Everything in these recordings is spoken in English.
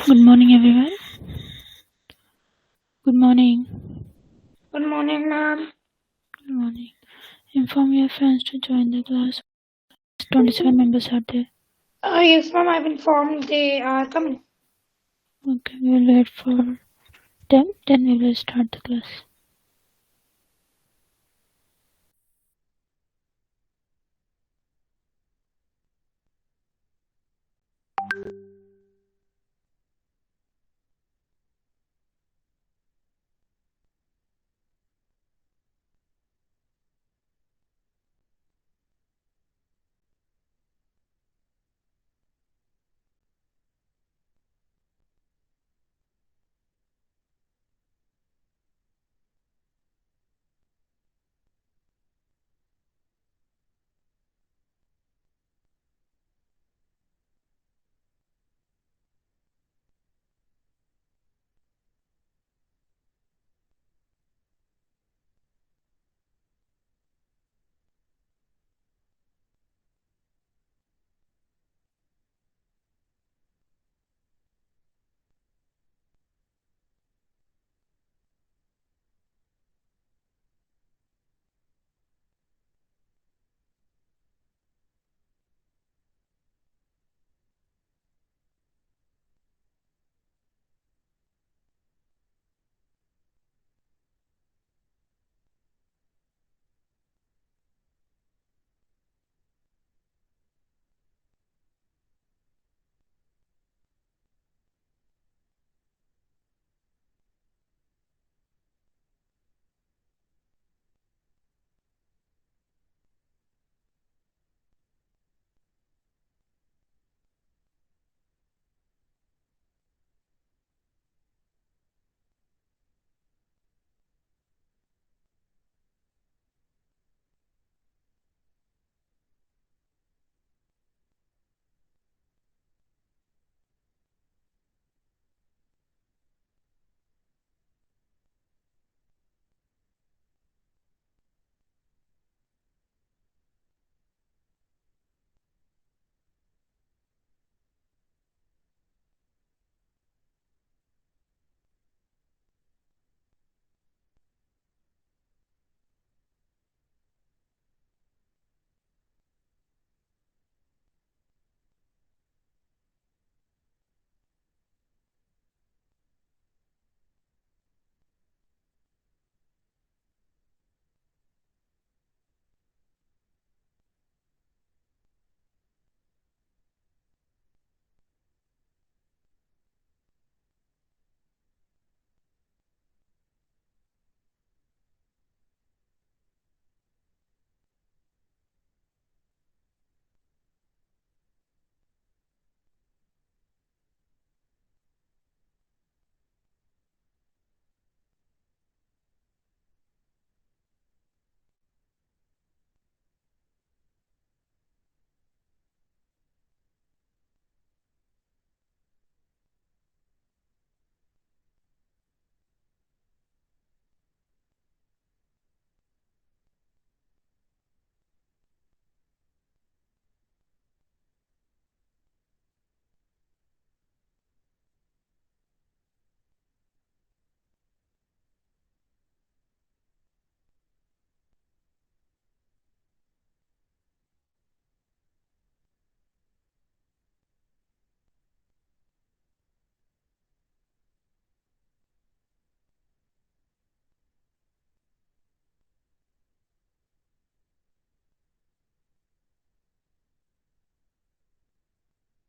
Good morning, everyone. Good morning. Good morning, ma'am. Good morning. Inform your friends to join the class. 27 members are there. Yes, ma'am, I've informed they are coming. Okay, we will wait for them. Then we will start the class.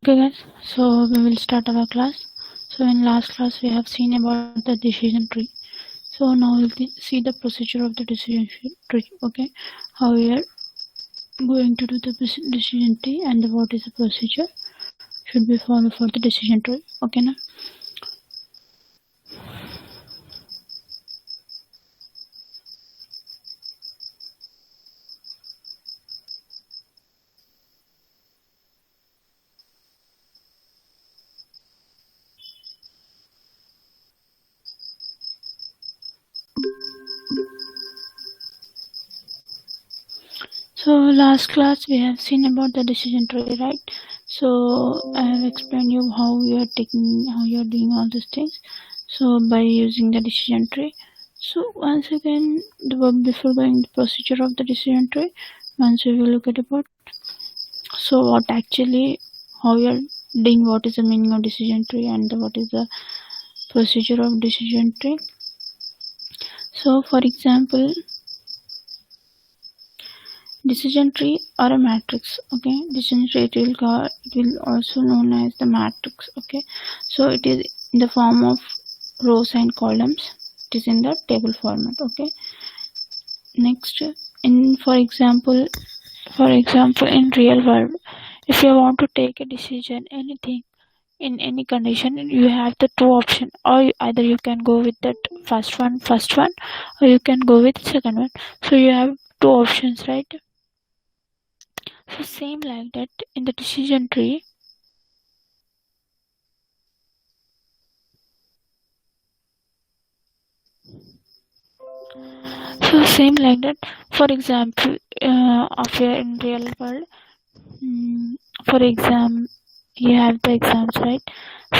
Okay, guys. So we will start our class. So in last class we have seen about the decision tree. So now we'll see the procedure of the decision tree. Okay, how we are going to do the decision tree and what is the procedure should be followed for the decision tree. Okay, now. So last class we have seen about the decision tree, right? So I have explained you how you are doing all these things. So by using the decision tree. So once again, before going the procedure of the decision tree, once we will look at about so what actually how you are doing, what is the meaning of decision tree, and what is the procedure of decision tree. So for example, decision tree or a matrix. Okay, decision tree it will also known as the matrix. Okay, so it is in the form of rows and columns. It is in the table format. Okay, next in for example in real world, if you want to take a decision anything in any condition, you have the two option, or either you can go with that first one, or you can go with second one. So you have two options, right? So same like that in the decision tree. So same like that. For example, of your in real world, for exam, you have the exams, right?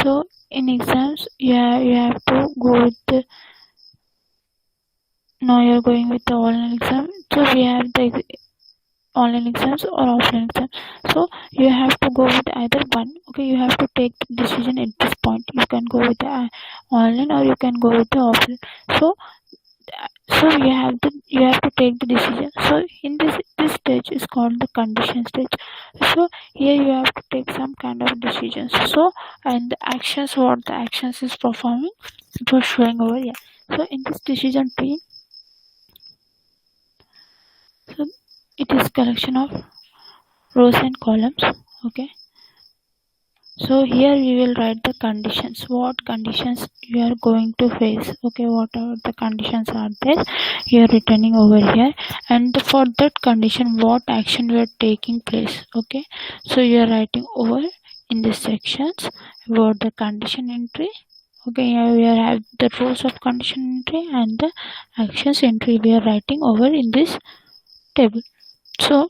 So in exams, you have to go with the. Now you're going with the online exam. So we have the online exams or offline exams. So you have to go with either one. Okay, you have to take the decision at this point. You can go with the online or you can go with the offline. So you have to take the decision. So in this stage is called the condition stage. So here you have to take some kind of decisions. So and the actions, what the actions is performing, it was showing over here. So in this decision tree, so it is collection of rows and columns. Okay, so here we will write the conditions, what conditions you are going to face. Okay, whatever the conditions are there, you are returning over here, and for that condition what action we are taking place. Okay, so you are writing over in the sections about the condition entry. Okay, here we have the rules of condition entry and the actions entry we are writing over in this table. So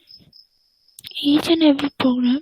each and every program.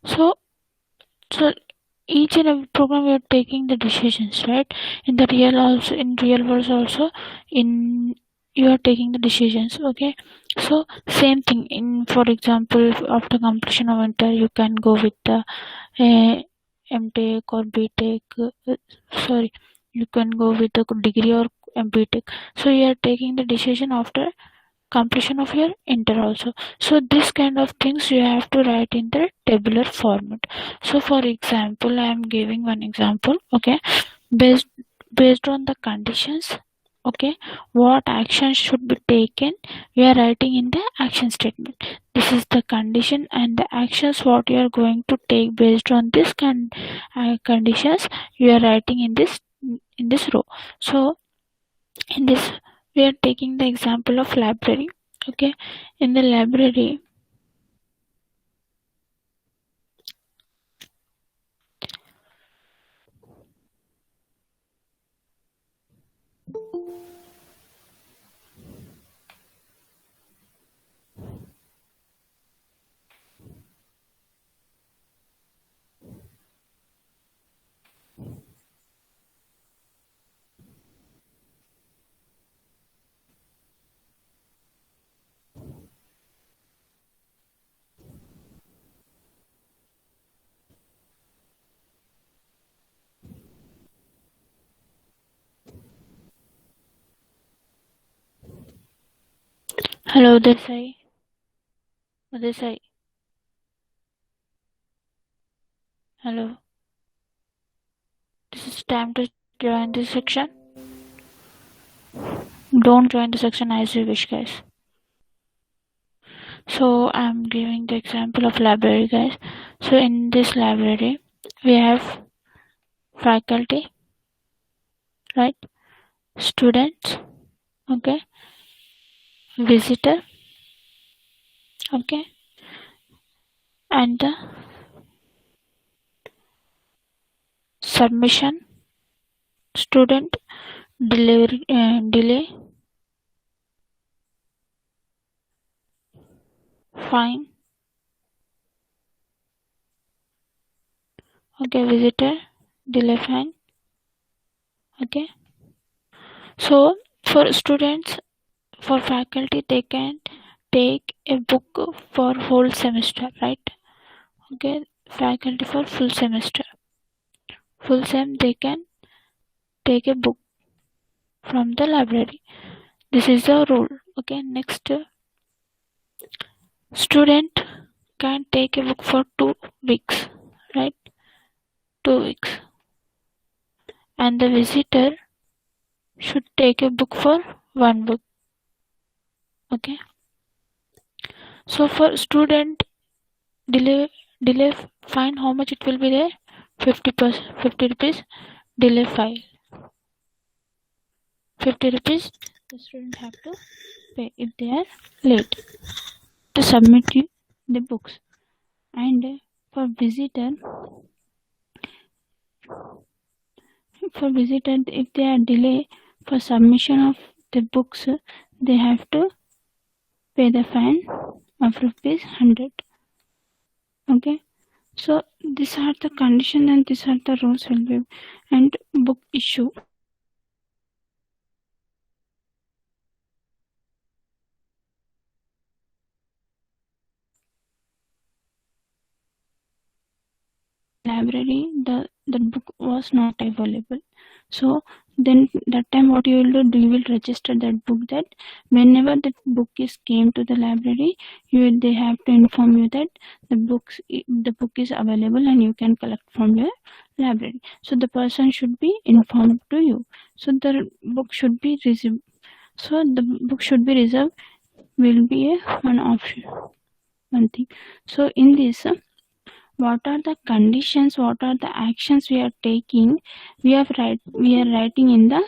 So each and every program we are taking the decisions, right? In the real also, in real world also, in you are taking the decisions. Okay, so same thing in, for example, after completion of inter you can go with the MTech or BTech. Sorry, you can go with the degree or BTech. So you are taking the decision after completion of your inter also. So this kind of things you have to write in the tabular format. So for example, I am giving one example. Okay, based based on the conditions. Okay, what actions should be taken, we are writing in the action statement. This is the condition and the actions what you are going to take based on this conditions, you are writing in this row. So in this we are taking the example of library. Okay, in the library. Hello Desai. Desai. Hello, this is time to join this section. Don't join the section as you wish, guys. So I'm giving the example of library, guys. So in this library we have faculty, right, students, okay, visitor, okay, and the submission, student, delivery, delay, fine, okay, visitor, delay, fine, okay. So for students, for faculty, they can take a book for whole semester, right? Okay, faculty for full sem, they can take a book from the library. This is the rule. Okay, next, student can take a book for 2 weeks, right? 2 weeks, and the visitor should take a book for 1 book. Okay, so for student, delay fine, how much it will be there? 50%, 50 rupees. Delay file, 50 rupees. The student have to pay if they are late to submit the books. And for visitor, if they are delay for submission of the books, they have to pay the fine of rupees 100. Okay, so these are the conditions and these are the rules will be. And book issue, library, the book was not available. So then that time what you will do, you will register that book, that whenever that book is came to the library, they have to inform you that the book is available and you can collect from your library. So the person should be informed to you. So the book should be reserved. So the book should be reserved will be one option, one thing. So in this, what are the conditions, what are the actions we are taking, we are writing in the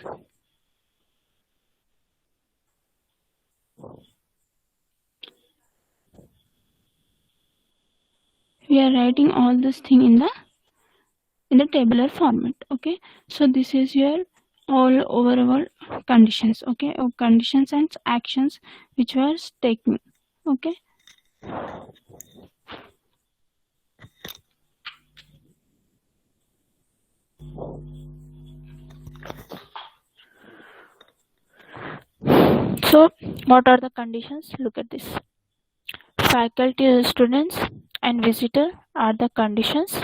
all this thing in the tabular format. Okay, so this is your all overall conditions, okay, or conditions and actions which were taken. Okay, so what are the conditions? Look at this. Faculty, students and visitor are the conditions.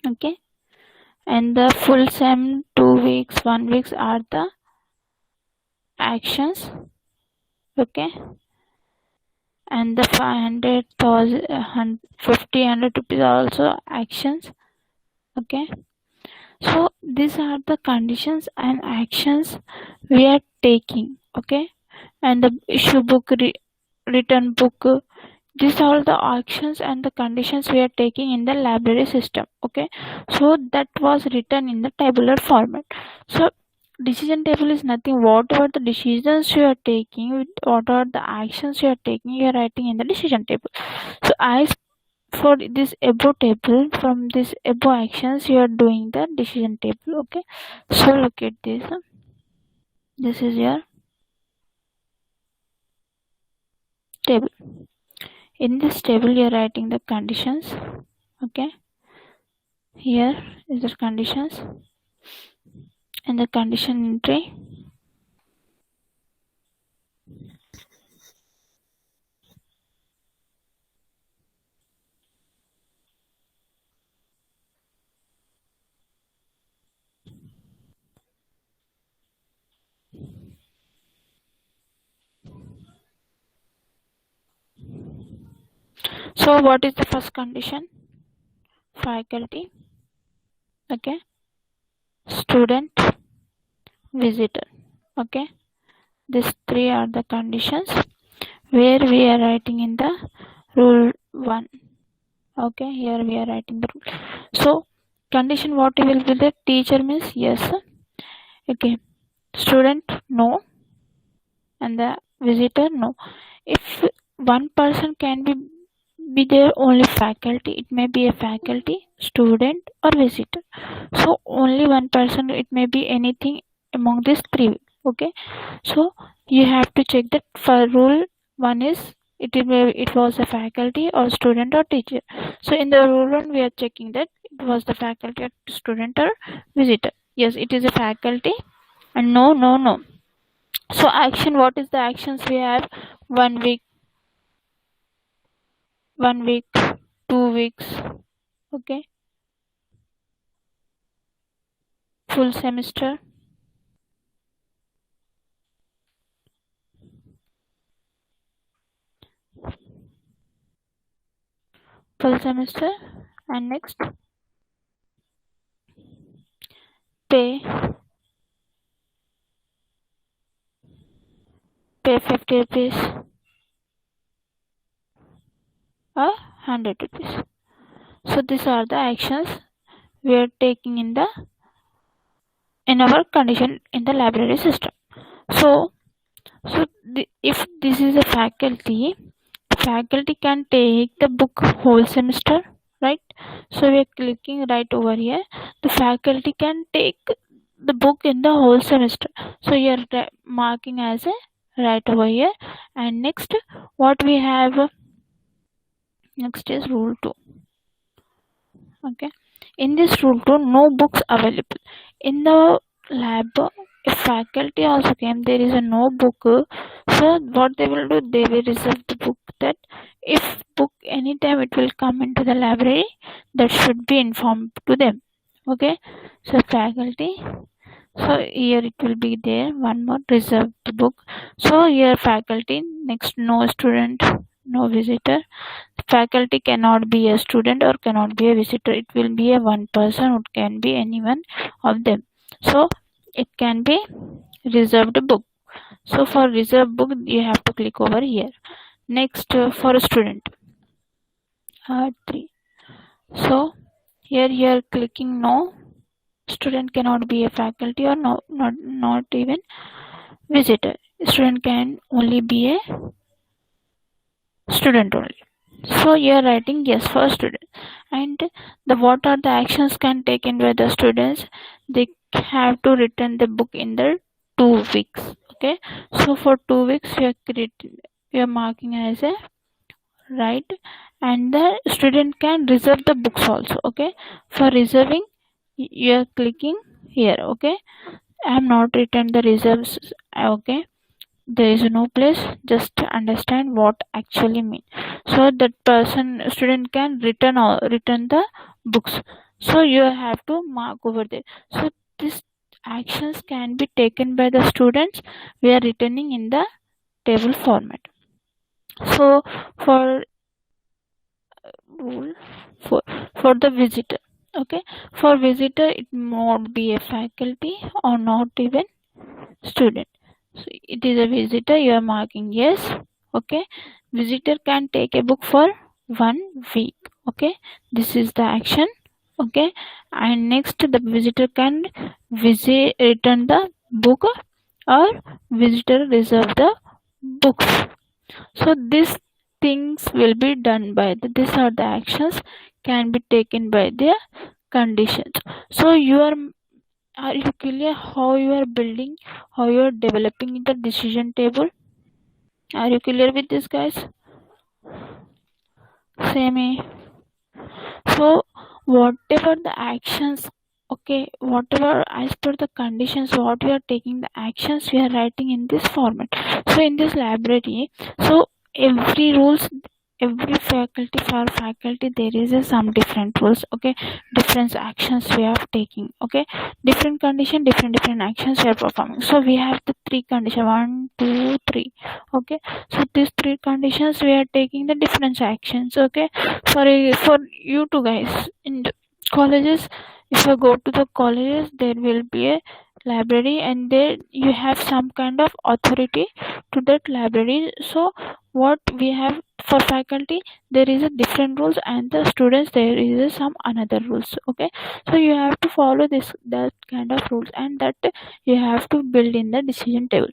Okay, and the full sem 2 weeks, 1 weeks are the actions. Okay, and the 500,000, 50, 100 rupees are also actions. Okay, so these are the conditions and actions we are taking. Okay, and the issue book, return book, these are all the actions and the conditions we are taking in the library system. Okay, so that was written in the tabular format. So decision table is nothing, whatever the decisions you are taking, whatever the actions you are taking, you are writing in the decision table. So as for this above table, from this above actions, you are doing the decision table. Okay, so look at this. This is your table. In this table you are writing the conditions. Okay, here is the conditions and the condition entry. So what is the first condition? Faculty. Okay, student, visitor. Okay, these three are the conditions where we are writing in the rule 1. Okay, here we are writing the rule. So condition what will be the teacher means yes. Okay, student no, and the visitor no. If one person can be there, only faculty, it may be a faculty, student or visitor. So only one person, it may be anything among these three. Okay, so you have to check that for rule 1 is it was a faculty or student or teacher. So in the rule 1 we are checking that it was the faculty or student or visitor. Yes, it is a faculty, and no, no, no. So action, what is the actions we have? 1 week, 1 week, 2 weeks. Okay, full semester, full semester. And next, pay, pay 50 rupees or 100 rupees. So these are the actions we are taking in our condition in the library system. So if this is a faculty, faculty can take the book whole semester, right? So we are clicking right over here. The faculty can take the book in the whole semester. So you are marking as a right over here. And next, what we have next is rule 2. Okay, in this rule 2, no books available in the lab. If faculty also came, there is a no book. So what they will do, they will reserve the book, that if book anytime it will come into the library, that should be informed to them. Okay, so faculty, so here it will be there one more reserved book. So here faculty, next no student, no visitor. Faculty cannot be a student or cannot be a visitor. It will be a one person, it can be anyone of them. So it can be reserved book. So for reserved book you have to click over here. Next, for a student, 3. So here you are clicking no, student cannot be a faculty or not even visitor. Student can only be a student only. So you are writing yes for student. And the what are the actions can taken by the students? They have to return the book in the 2 weeks. Okay, so for 2 weeks we are marking as a right, and the student can reserve the books also. Okay, for reserving you are clicking here. Okay, I have not written the reserves. Okay, there is no place, just to understand what actually mean. So that person, student can return the books. So you have to mark over there. So these actions can be taken by the students, we are returning in the table format. So for rule 4, for the visitor. Okay, for visitor it not be a faculty or not even student. So it is a visitor, you are marking yes. Okay, visitor can take a book for 1 week. Okay, this is the action. Okay, and next the visitor can return the book, or visitor reserve the books. So these things will be done by these are the actions can be taken by the conditions. So are you clear how you are building, how you are developing the decision table? Are you clear with this, guys? Say me. So whatever the actions, okay, whatever as per the conditions, what we are taking the actions, we are writing in this format. So in this library, so every rules, every faculty, for faculty there is some different rules. Okay, different actions we are taking. Okay, different condition, different actions we are performing. So we have the 3 condition, 1 2 3. Okay, so these 3 conditions we are taking the different actions. Okay, for you two guys in the colleges, if you go to the colleges, there will be a library, and there you have some kind of authority to that library. So what we have for faculty, there is a different rules, and the students there is some another rules. Okay, so you have to follow this that kind of rules, and that you have to build in the decision table.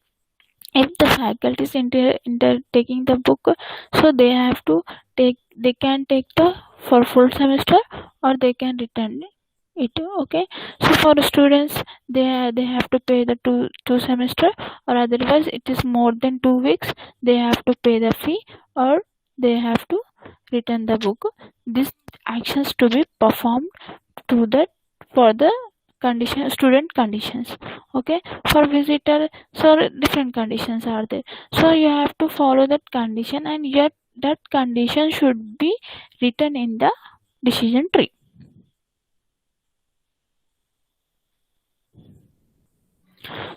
If the faculty is into taking the book, so they have to they can take the for full semester, or they can return it. Okay, so for the students, they have to pay the two semester, or otherwise it is more than 2 weeks, they have to pay the fee, or they have to return the book. These actions to be performed to the for the condition student conditions. Okay, for visitor, so different conditions are there, so you have to follow that condition, and yet that condition should be written in the decision tree.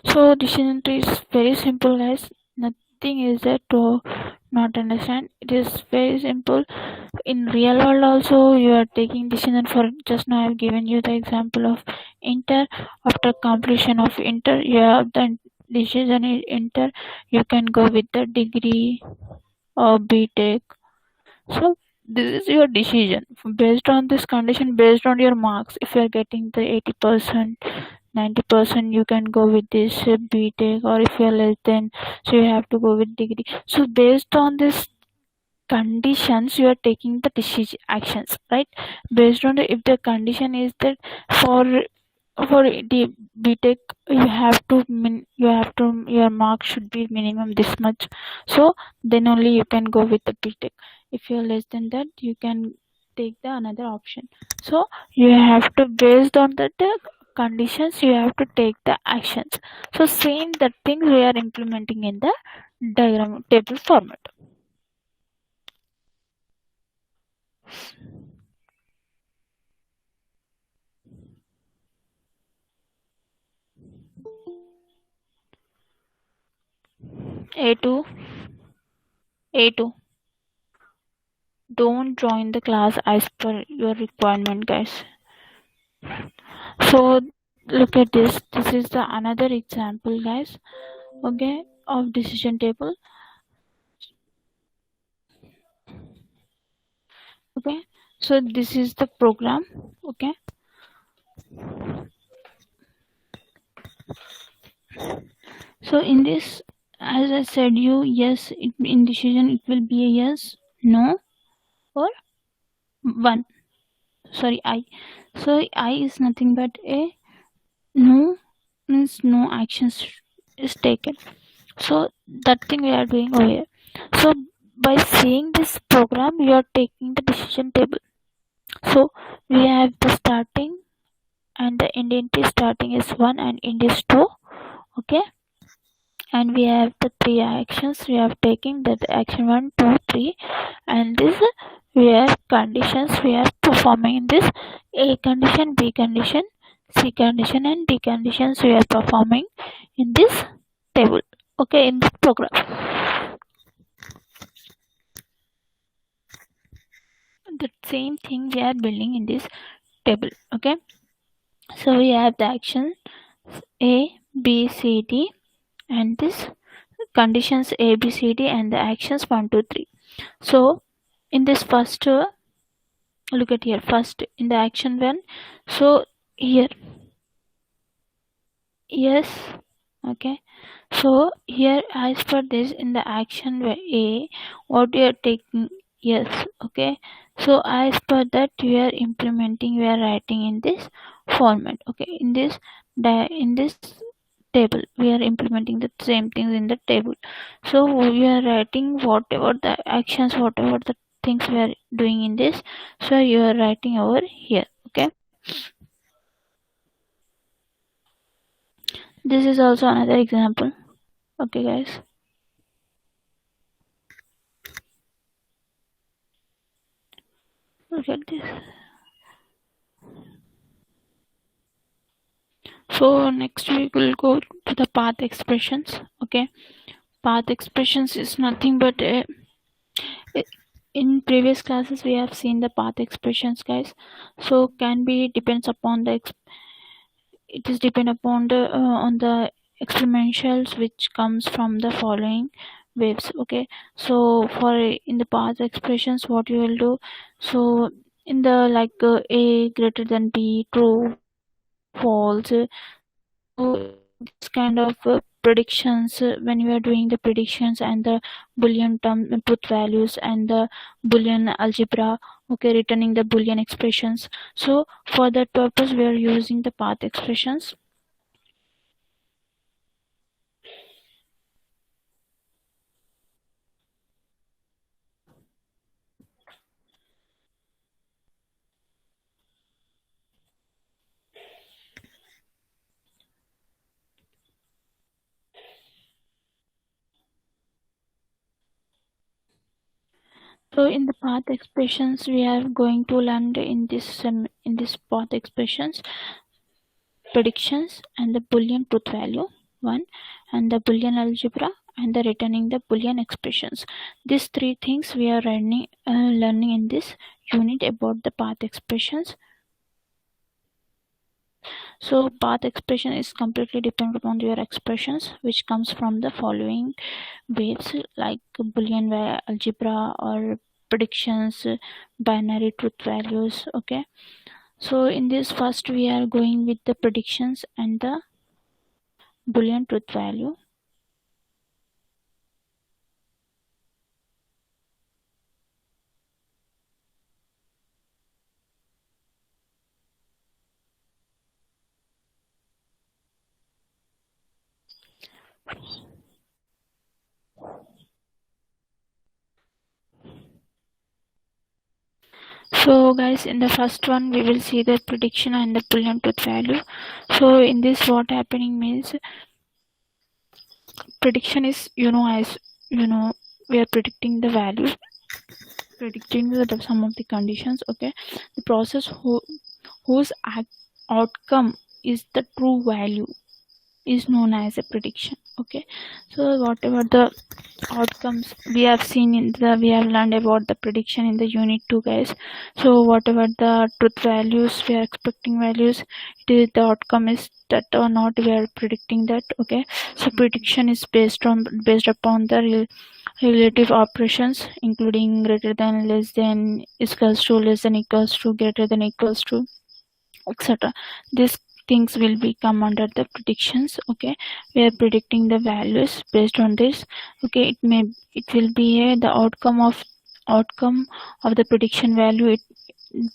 So decision tree is very simple, guys. Nothing is there to not understand. It is very simple. In real world also, you are taking decision. For just now I have given you the example of inter. After completion of inter, you have the decision in inter, you can go with the degree or btech. So this is your decision based on this condition, based on your marks. If you are getting the 80%, 90%, you can go with this btech, or if you are less than, so you have to go with degree. So based on this conditions, you are taking the decision actions, right? Based on the, if the condition is that for the btech, you have to your mark should be minimum this much, so then only you can go with the btech. If you're less than that, you can take the another option. So you have to, based on the conditions, you have to take the actions. So same that things we are implementing in the diagram table format. A2, A2, don't join the class as per your requirement, guys. So look at this. This is the another example, guys. Okay, of decision table. Okay, so this is the program. Okay, so in this, as I said you, yes, in decision it will be a yes, no, or one. Sorry, I. So I is nothing but a no, means no actions is taken. So that thing we are doing over here. So by seeing this program, you are taking the decision table. So we have the starting, and the indent is starting is 1 and end is 2. Okay, and we have the 3 actions we have taken, that action 1, 2, 3, and this we have conditions we are performing in this. A condition, B condition, C condition, and D conditions we are performing in this table. Okay, in this program. The same thing we are building in this table. Okay, so we have the action A, B, C, D, and this conditions A, B, C, D, and the actions 1, 2, 3. So in this first, look at here, first in the action 1. So here, yes. Okay, so here as per this, in the action A, what we are taking, yes. Okay, so as per that we are implementing, we are writing in this format. Okay, in this table we are implementing the same things in the table. So we are writing whatever the actions, whatever the things we are doing in this, so you are writing over here. Okay, this is also another example. Okay, guys, look at this. So next we will go to the path expressions. Okay, path expressions is nothing but in previous classes we have seen the path expressions, guys. So can be depends upon the it is depend upon the on the exponentials which comes from the following waves. Okay, so for in the path expressions what you will do, so in the like a greater than b, true, false, so this kind of predictions, when you are doing the predictions and the boolean term truth values and the boolean algebra, okay, returning the boolean expressions. So for that purpose we are using the path expressions. So in the path expressions we are going to learn in this path expressions predictions and the boolean truth value one, and the boolean algebra and the returning the boolean expressions. These three things we are learning in this unit about the path expressions. So path expression is completely dependent upon your expressions which comes from the following waves like boolean algebra or predictions, binary truth values. Okay, so in this first we are going with the predictions and the boolean truth value. So guys, in the first one we will see the prediction and the boolean truth value. So in this what happening means, prediction is, as we are predicting the value, predicting the some of the conditions. Okay, the process whose outcome is the true value is known as a prediction. Okay, so whatever the outcomes we have seen in the, we have learned about the prediction in the unit 2, guys. So whatever the truth values we are expecting values, it is the outcome is that or not we are predicting that. Okay, so prediction is based upon the relative operations including greater than, less than, equals to, less than equals to, greater than equals to, etc. These things will be come under the predictions. Okay, we are predicting the values based on this. Okay, it will be the outcome of the prediction value.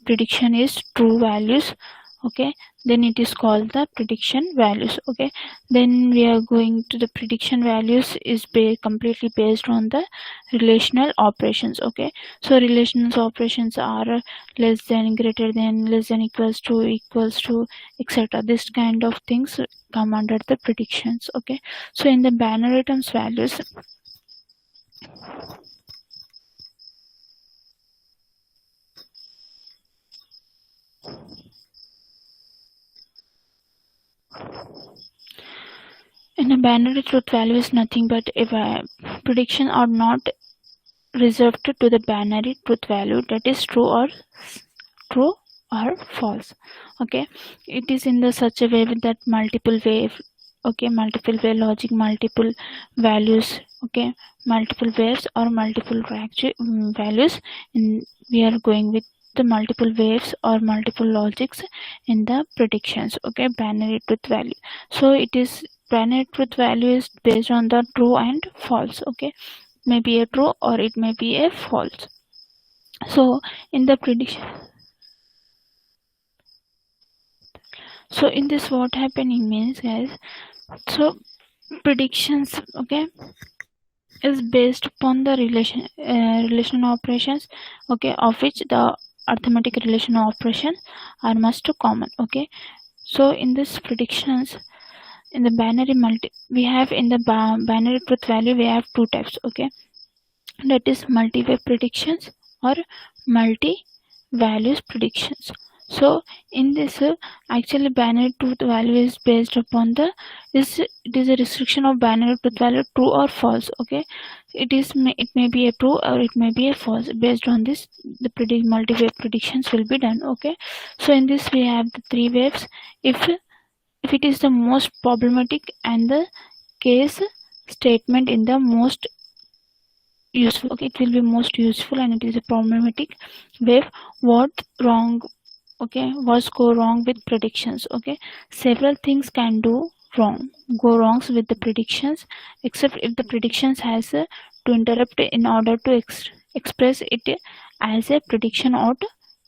Prediction is true values. Okay, then it is called the prediction values. Okay, then we are going to the prediction values is completely based on the relational operations. Okay, so relational operations are less than, greater than, less than, equals to, etc. This kind of things come under the predictions. Okay, so in the binary terms values, in a binary truth value is nothing but if prediction are not reserved to the binary truth value, that is true or false. Okay, it is in the such a way with that multiple way. Okay, multiple way logic, multiple values. Okay, multiple waves or multiple values, and we are going with the multiple waves or multiple logics in the predictions. Okay, binary truth value. So it is binary truth value is based on the true and false. Okay, may be a true or it may be a false. So in the prediction, so in this what happening means, guys, so predictions, okay, is based upon the relational operations, okay, of which the arithmetic relational operations are most common. Okay, so in this predictions, in the binary we have in the binary truth value we have two types. Okay, that is multi-way predictions or multi-values predictions. So in this actually binary truth value is based upon the it is a restriction of binary truth value true or false. Okay, it may be a true or it may be a false. Based on this, the multi-wave predictions will be done. Okay, so in this we have the three waves. If it is the most problematic and the case statement in the most useful, okay, it will be most useful and it is a problematic wave. What wrong, okay, what's go wrong with predictions? Okay, several things can go wrongs with the predictions, except if the predictions has to interrupt in order to express it as a prediction or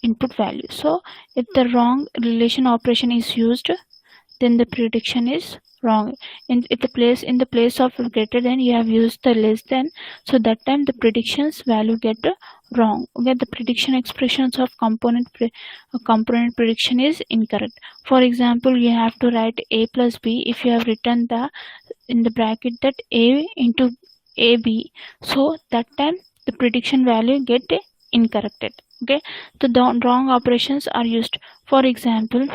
input value. So if the wrong relation operation is used, then the prediction is wrong. In the place of greater than, you have used the less than, so that time the predictions value get wrong. Okay, the prediction expressions of component prediction is incorrect. For example, you have to write a plus b. If you have written the in the bracket that a into ab, so that time the prediction value get incorrected. Okay, the wrong operations are used. For example,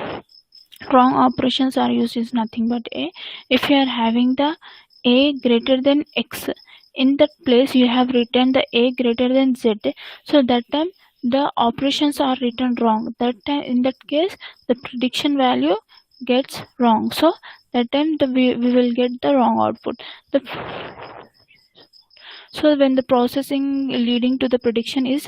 wrong operations are used is nothing but a. If you are having the a greater than x, in that place you have written the a greater than z, so that time the operations are written wrong. That time, in that case, the prediction value gets wrong. So that time we will get the wrong output. So when the processing leading to the prediction is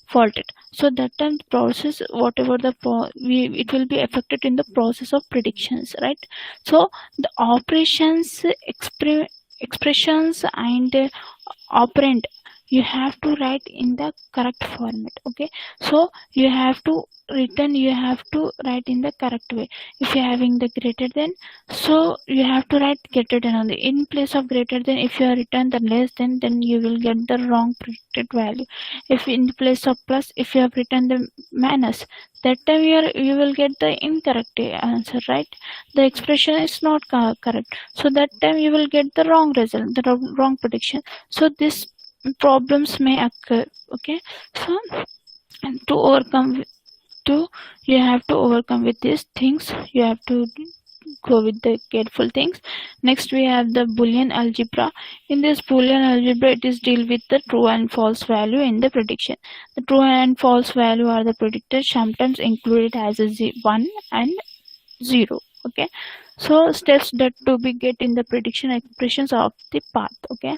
faulted, so that time the process, whatever it will be affected in the process of predictions, right? So the operations, expressions and operand, you have to write in the correct format. Okay, so you have to write in the correct way. If you're having the greater than, so you have to write greater than only. In place of greater than, if you are written the less than, then you will get the wrong predicted value. If in place of plus, if you have written the minus, that time you will get the incorrect answer, right? The expression is not correct, so that time you will get the wrong result, the wrong prediction. So these problems may occur. Okay, so to overcome, to you have to overcome with these things. You have to go with the careful things. Next we have the Boolean algebra. In this Boolean algebra, it is deal with the true and false value in the prediction. The true and false value are the predicted, sometimes included as a 1 and 0. Okay, so steps that to be get in the prediction expressions of the path. Okay,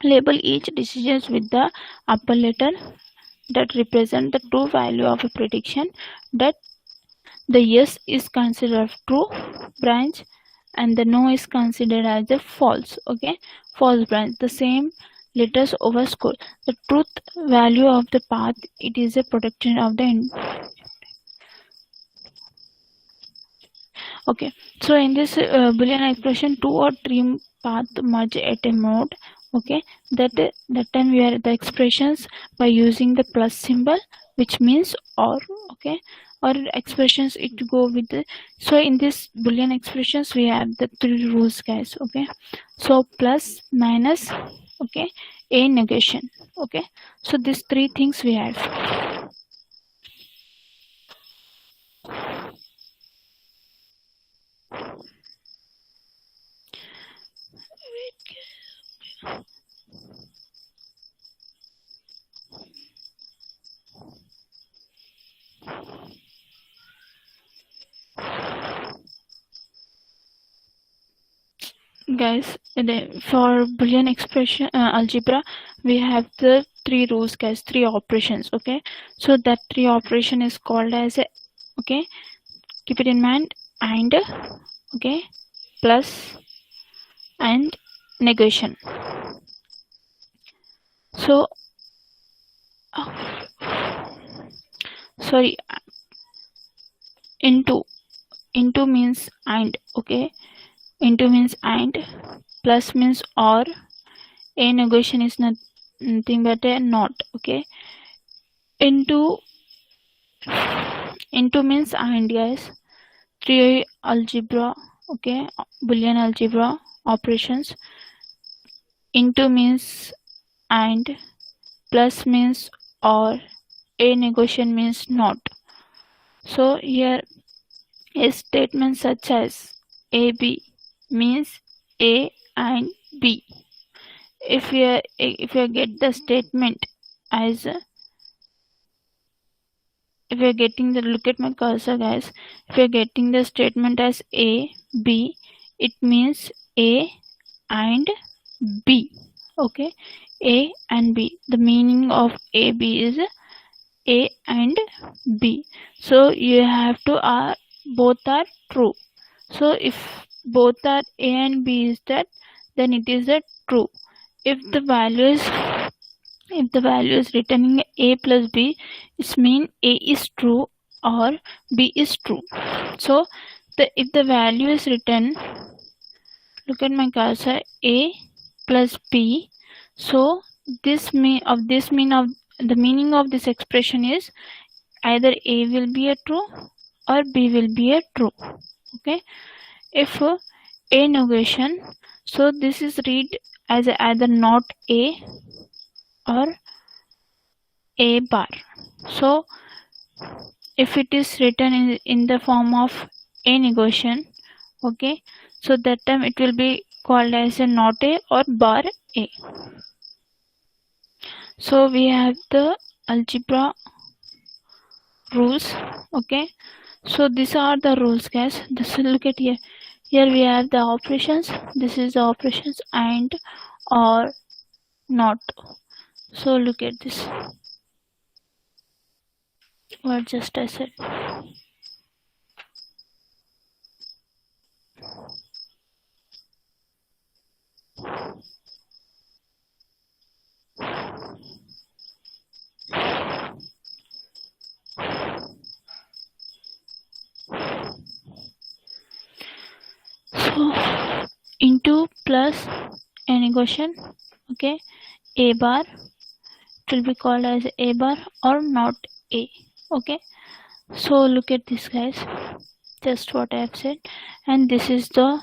label each decisions with the upper letter that represent the true value of a prediction. That the yes is considered true branch and the no is considered as a false. Okay, false branch. The same letters over score. The truth value of the path, it is a protection of the okay. So in this Boolean expression, 2 or 3 path merge at a node. Okay, that time we are the expressions by using the plus symbol, which means or. Okay, or expressions it go with the, so in this Boolean expressions we have the 3 rules, guys. Okay, so plus, minus, okay, a negation. Okay, so these 3 things we have. Guys, for Boolean expression algebra, we have the 3 rules, guys, 3 operations. Okay, so that 3 operation is called as a, okay, keep it in mind, and, okay, plus and negation. So sorry, into means and. Okay, into means and, plus means or, a negation is nothing but a not. Okay, into means and, guys. 3 algebra, okay, Boolean algebra operations. Into means and, plus means or, a negation means not. So here a statement such as AB means A and B. if you get the statement as if you're getting the look at my cursor, guys. If you're getting the statement as A B, it means A and B. Okay, A and B. The meaning of A B is A and B. So you have to both are true. So if both are A and B is that, then it is a true. If the value is written in A plus B, it means A is true or B is true. So if the value is written, look at my cursor, A plus B. So the meaning of this expression is either A will be a true or B will be a true. Okay. If A negation, so this is read as either not A or A bar. So if it is written in the form of A negation, okay, so that time it will be called as a not A or bar A. So we have the algebra rules. Okay, so these are the rules, guys. This look at here. Here we have the operations. This is the operations and or not. So look at this. What just I said. So into plus a negation. Okay, A bar, it will be called as A bar or not A. Okay, so look at this, guys, just what I have said, and this is the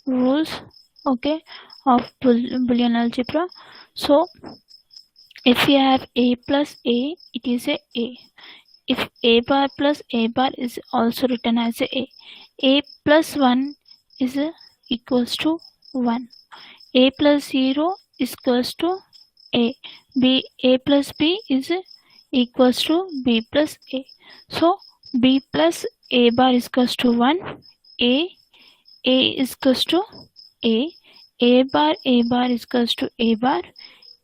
rules, okay, of Boolean algebra. So if we have A plus A, it is a. If A bar plus A bar is also written as A plus 1 is equals to 1. A plus 0 is equals to A. A plus B is equals to B plus A. So B plus A bar is equals to 1. A is equals to A. A bar is equals to A bar.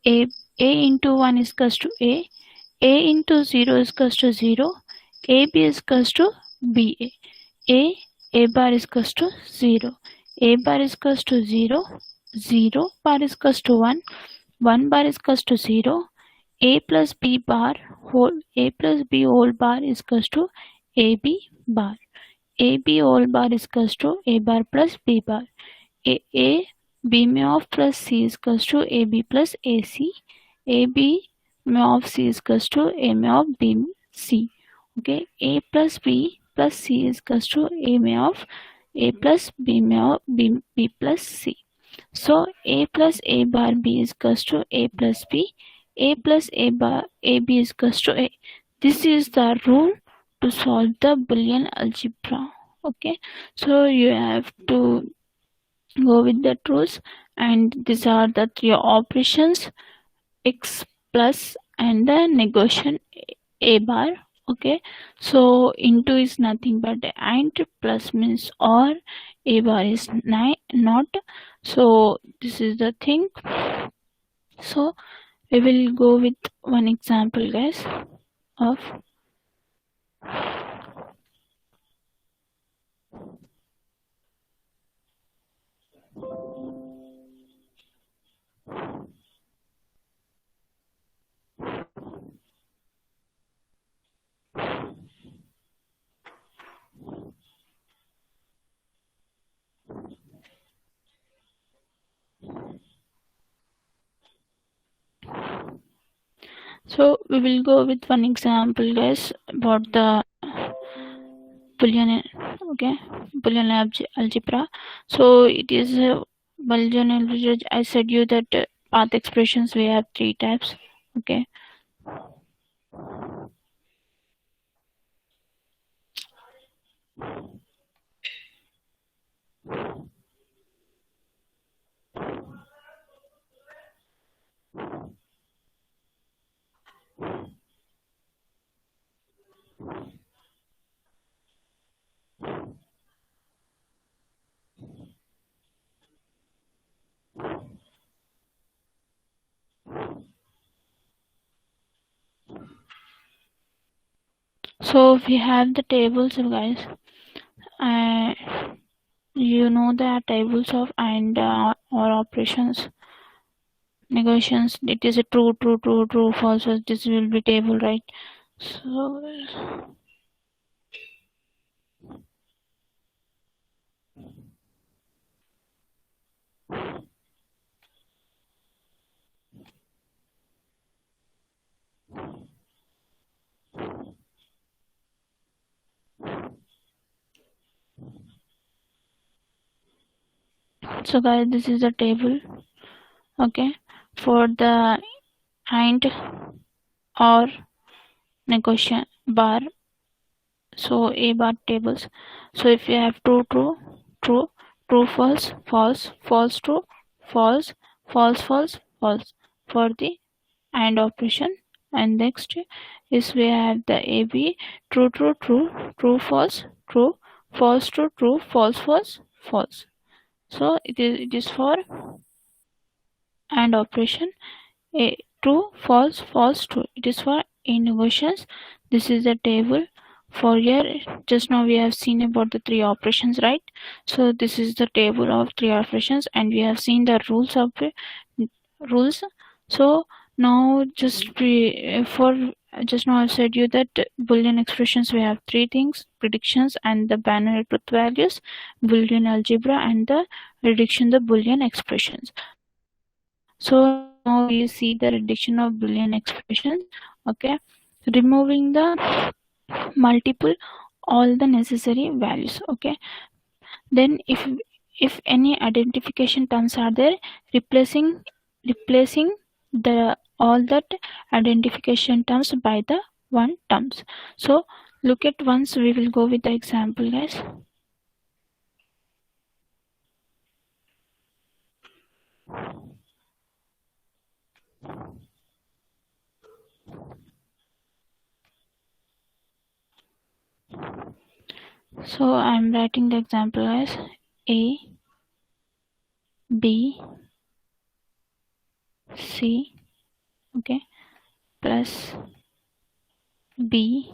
A into 1 is equals to A. A into 0 is equals to 0. AB is equals to BA. A bar is equals to 0. A bar is equals to 0. 0 bar is equals to 1. 1 bar is equals to 0. A plus B bar A plus B whole bar is equals to AB bar. AB whole bar is equals to A bar plus B bar. A B mu of plus C is equals to AB plus AC. AB mu of C is equals to A mu of B C. Okay, A plus B plus C is equals to A mu of A plus B mu of B plus C. So A plus A bar B is equals to A plus B. A plus A bar AB is equals to A. This is the rule to solve the Boolean algebra. Okay, so you have to go with the rules, and these are the three operations: x plus and the negation A bar. Okay, so into is nothing but and plus means or, A bar is not. So this is the thing. So we will go with one example, guys, of so we will go with one example, guys, about the Boolean, okay, Boolean algebra. So it is Boolean algebra. I said you that path expressions we have three types. Okay. So we have the tables, guys. Uh, you know the tables of and or operations negotiations. It is a true, true, true, true, false. This will be table, right? So guys, this is the table. Okay, for the and or negotiation bar. So a bar tables. So if you have true, true, true, true, false, false, false, true, false, false, false, false for the and operation. And next is we have the AB, true, true, true, true, false, true, false, true, true, false, false, false. So it is for and operation. A true, false, false, true. It is for in negotiations. This is the table for your. Just now we have seen about the three operations, right? So this is the table of three operations, and we have seen the rules of rules. So now for just now I said you that Boolean expressions we have three things: predictions and the binary truth values, Boolean algebra, and the reduction the Boolean expressions. So now we see the reduction of Boolean expressions. Okay, removing the multiple all the necessary values. Okay, then if any identification terms are there, replacing the all that identification terms by the one terms. So look at once we will go with the example, guys. So I'm writing the example as A, B, C, okay, plus B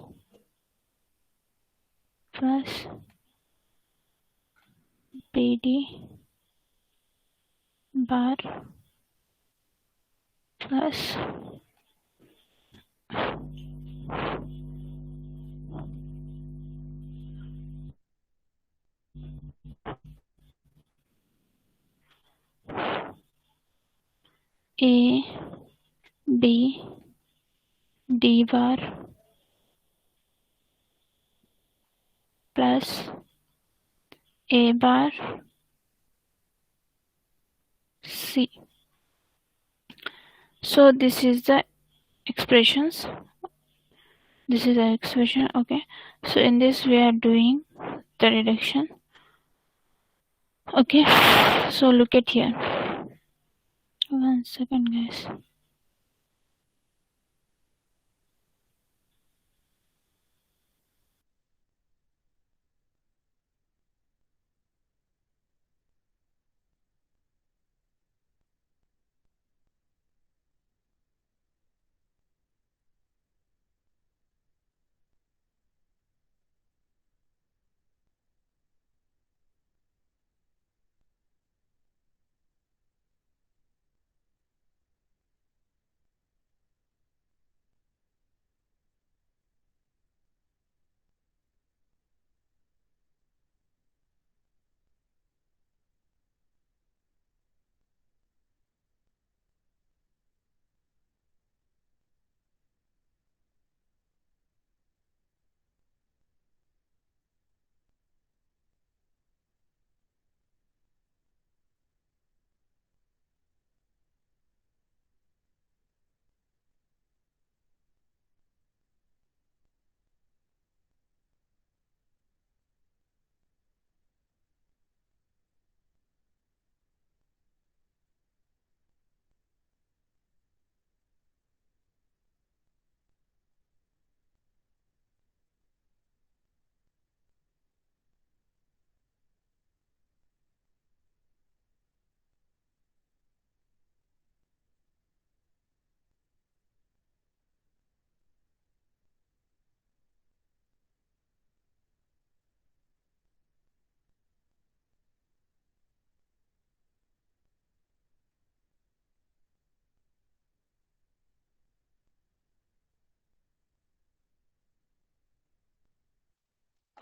plus BD bar plus A, B, D bar plus A bar C. So this is the expressions. This is the expression. Okay. So in this we are doing the reduction. Okay. So look at here. 1 second, guys.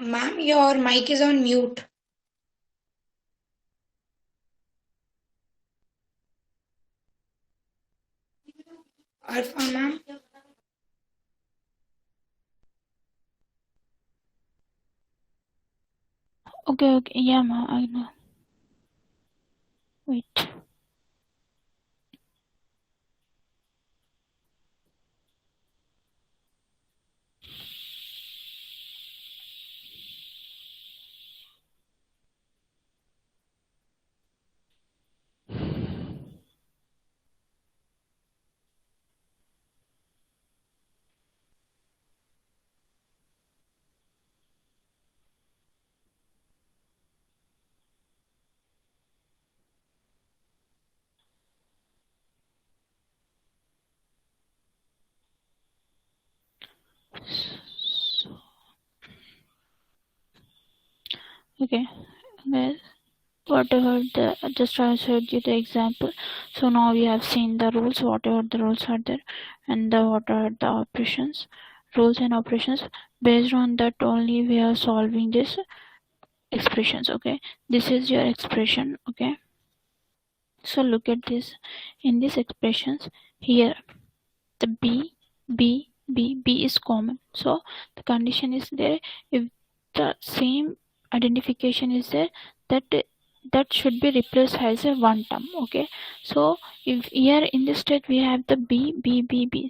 Ma'am, your mic is on mute. Arfa, ma'am. Okay, yeah, ma, I know. Wait. So, okay, guys. Whatever the just I showed you the example. So now we have seen the rules, whatever the rules are there, and what are the operations, rules and operations. Based on that only we are solving this expressions. Okay, this is your expression. Okay, so look at this. In these expressions here, the B is common. So the condition is there. If the same identification is there, that that should be replaced as a one term. Okay. So if here in this state we have the B.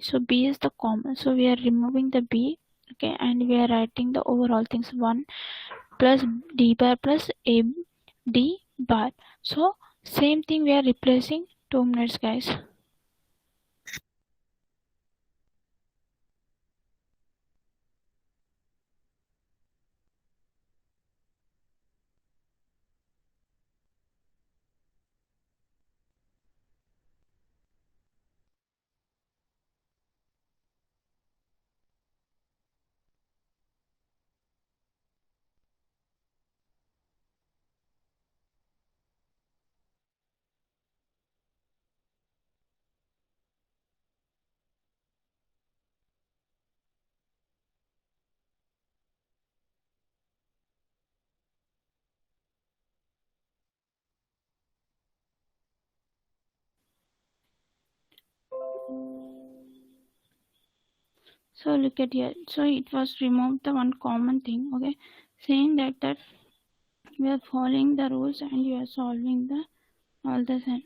So B is the common. So we are removing the B. Okay, and we are writing the overall things 1 plus D bar plus A D bar. So same thing we are replacing 2 minutes, guys. So look at here. So it was removed the one common thing. Okay, saying that we are following the rules and we are solving the all the same.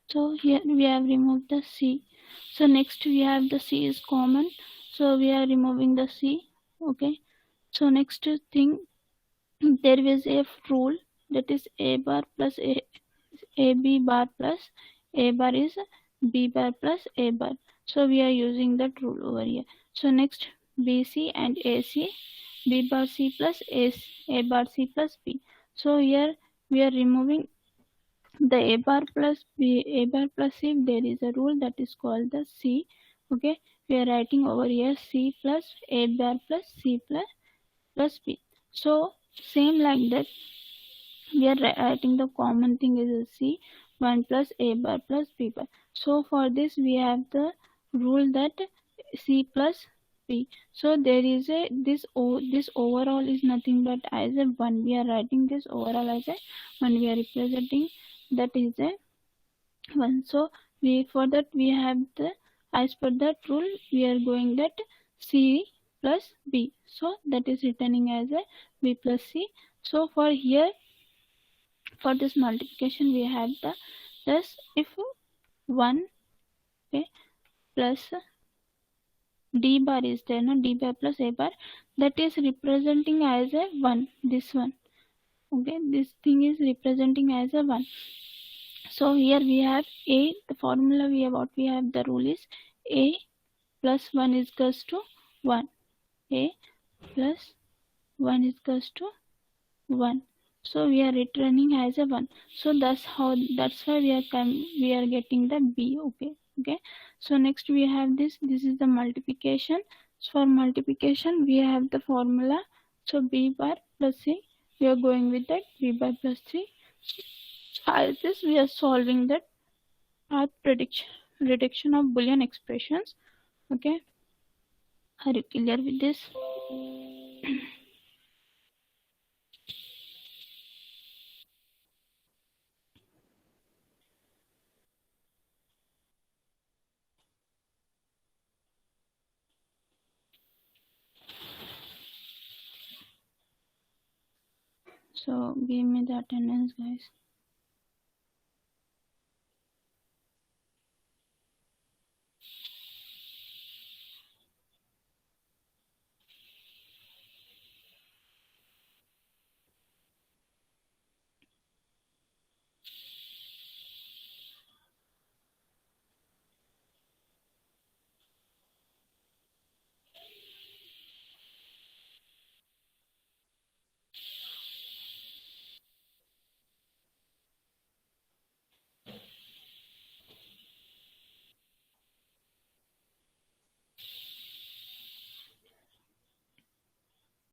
So here we have removed the C. So next we have the C is common. So we are removing the C. Okay. So next thing, there is a rule, that is A bar plus A B bar plus A bar is B bar plus A bar. So we are using that rule over here. So next BC and AC, B bar C plus A bar C plus B. So here we are removing the A bar plus B, A bar plus C. There is a rule that is called the C. Okay, we are writing over here C plus A bar plus C plus B. So same like that, we are writing the common thing is a C 1 plus A bar plus B bar. So for this we have the rule that C plus B. So there is a this overall is nothing but as a 1. We are writing this overall as a 1. We are representing that is a 1. So we for that we have the, as per that rule we are going that C plus B. So that is returning as a B plus C. So for here, for this multiplication we have the thus if 1, okay, plus D bar is there, no, D bar plus A bar, that is representing as a 1, this one. Okay, this thing is representing as a 1. So here we have a, the formula we have, the rule is a plus 1 is equals to 1. A plus 1 is equals to 1. So we are returning as a 1. So that's why we are getting the b. Okay. So next we have this is the multiplication. So for multiplication we have the formula. So b bar plus c, we are going with that b bar plus 3. As this we are solving that path prediction of Boolean expressions. Okay, are you clear with this? So give me the attendance, guys.